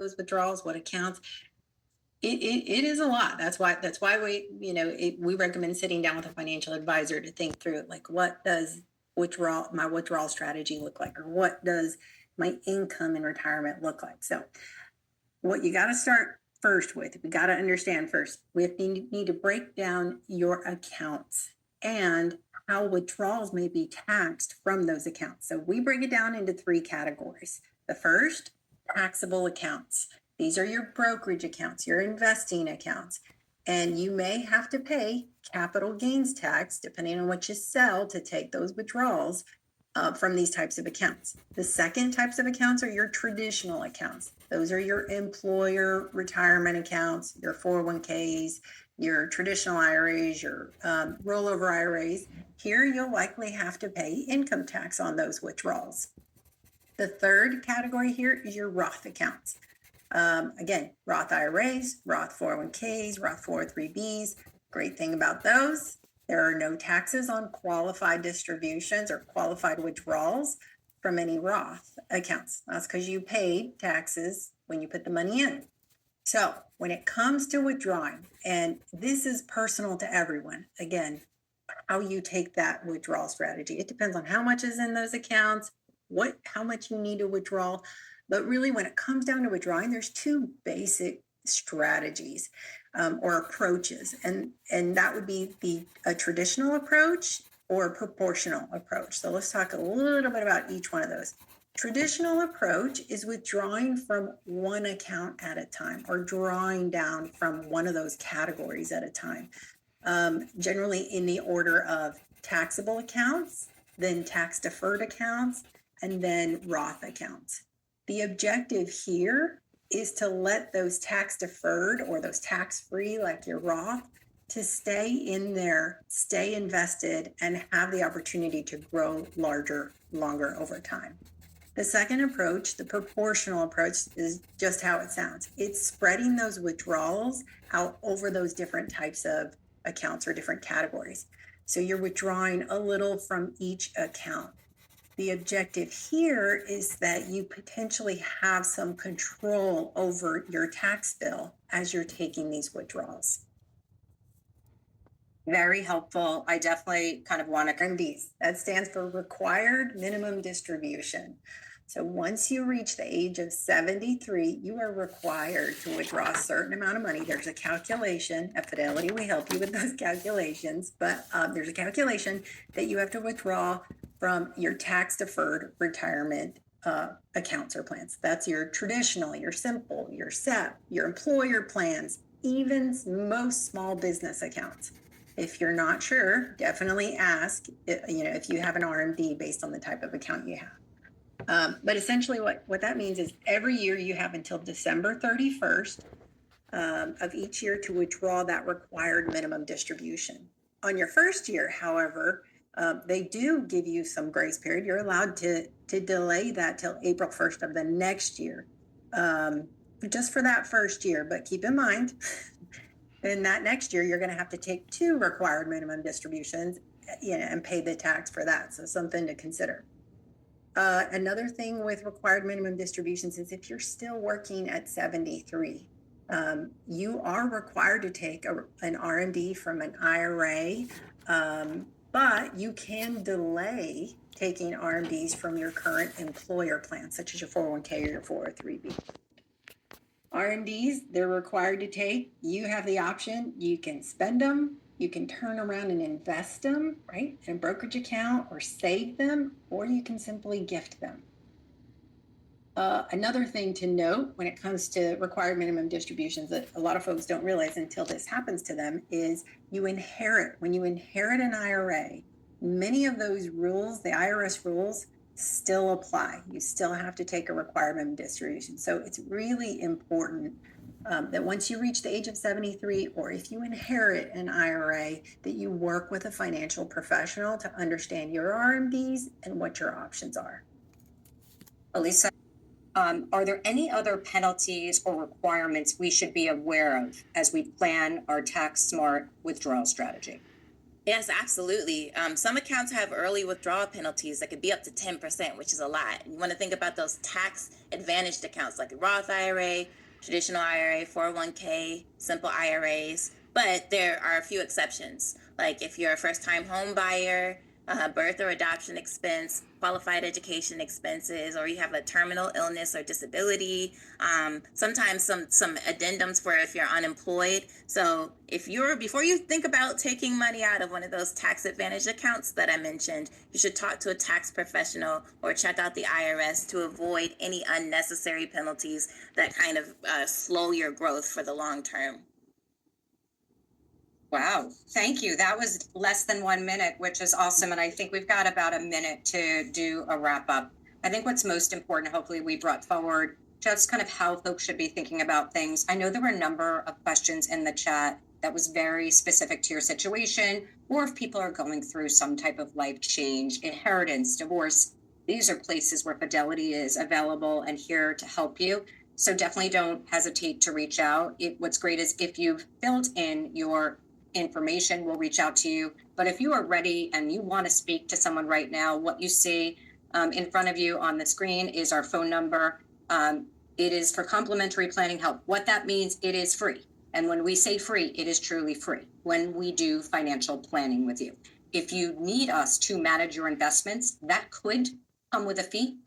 those withdrawals, what accounts. It is a lot. That's why we recommend sitting down with a financial advisor to think through, like, what does my withdrawal strategy look like, or what does my income in retirement look like. So what you got to start first with, we got to understand first, we need to break down your accounts and how withdrawals may be taxed from those accounts. So we break it down into 3 categories. The first, taxable accounts. These are your brokerage accounts, your investing accounts, and you may have to pay capital gains tax depending on what you sell to take those withdrawals from these types of accounts. The second types of accounts are your traditional accounts. Those are your employer retirement accounts, your 401ks, your traditional IRAs, your rollover IRAs. Here, you'll likely have to pay income tax on those withdrawals. The third category here is your Roth accounts. Again, Roth IRAs, Roth 401ks, Roth 403bs. Great thing about those, there are no taxes on qualified distributions or qualified withdrawals from any Roth accounts. That's because you paid taxes when you put the money in. So when it comes to withdrawing, and this is personal to everyone, again, how you take that withdrawal strategy, it depends on how much is in those accounts, how much you need to withdraw. But really, when it comes down to withdrawing, there's 2 basic strategies or approaches, and that would be a traditional approach or a proportional approach. So let's talk a little bit about each one of those. Traditional approach is withdrawing from one account at a time, or drawing down from one of those categories at a time, generally in the order of taxable accounts, then tax deferred accounts, and then Roth accounts. The objective here is to let those tax deferred or those tax free, like your Roth, to stay in there, stay invested, and have the opportunity to grow longer over time. The second approach, the proportional approach, is just how it sounds. It's spreading those withdrawals out over those different types of accounts or different categories. So you're withdrawing a little from each account. The objective here is that you potentially have some control over your tax bill as you're taking these withdrawals. Very helpful. I definitely kind of want to. RMDs, that stands for required minimum distribution. So once you reach the age of 73, you are required to withdraw a certain amount of money. There's a calculation. At Fidelity, we help you with those calculations, but there's a calculation that you have to withdraw from your tax-deferred retirement accounts or plans. That's your traditional, your simple, your SEP, your employer plans, even most small business accounts. If you're not sure, definitely ask, if you have an RMD based on the type of account you have. But essentially what that means is every year you have until December 31st of each year to withdraw that required minimum distribution. On your first year, however, they do give you some grace period. You're allowed to delay that till April 1st of the next year, just for that first year. But keep in mind, in that next year, you're going to have to take 2 required minimum distributions, and pay the tax for that. So something to consider. Another thing with required minimum distributions is if you're still working at 73, you are required to take an RMD from an IRA, but you can delay taking RMDs from your current employer plan, such as your 401k or your 403b. RMDs, they're required to take. You have the option. You can spend them. You can turn around and invest them, right, in a brokerage account, or save them, or you can simply gift them. Another thing to note when it comes to required minimum distributions that a lot of folks don't realize until this happens to them is when you inherit an IRA, many of those rules, the IRS rules, still apply. You still have to take a required minimum distribution. So it's really important that once you reach the age of 73, or if you inherit an IRA, that you work with a financial professional to understand your RMDs and what your options are. Elisa, are there any other penalties or requirements we should be aware of as we plan our tax smart withdrawal strategy? Yes, absolutely. Some accounts have early withdrawal penalties that could be up to 10%, which is a lot. You want to think about those tax advantaged accounts like a Roth IRA, traditional IRA, 401k, simple IRAs. But there are a few exceptions. Like if you're a first time home buyer, birth or adoption expense, qualified education expenses, or you have a terminal illness or disability. Sometimes some addendums for if you're unemployed. So if you're before you think about taking money out of one of those tax advantage accounts that I mentioned, you should talk to a tax professional or check out the IRS to avoid any unnecessary penalties that kind of slow your growth for the long term. Wow, thank you. That was less than 1 minute, which is awesome. And I think we've got about a minute to do a wrap up. I think what's most important, hopefully, we brought forward just kind of how folks should be thinking about things. I know there were a number of questions in the chat that was very specific to your situation, or if people are going through some type of life change, inheritance, divorce. These are places where Fidelity is available and here to help you. So definitely don't hesitate to reach out. What's great is if you've filled in your information, we'll reach out to you. But if you are ready and you want to speak to someone right now, what you see in front of you on the screen is our phone number. It is for complimentary planning help. What that means, it is free. And when we say free, it is truly free when we do financial planning with you. If you need us to manage your investments, that could come with a fee. You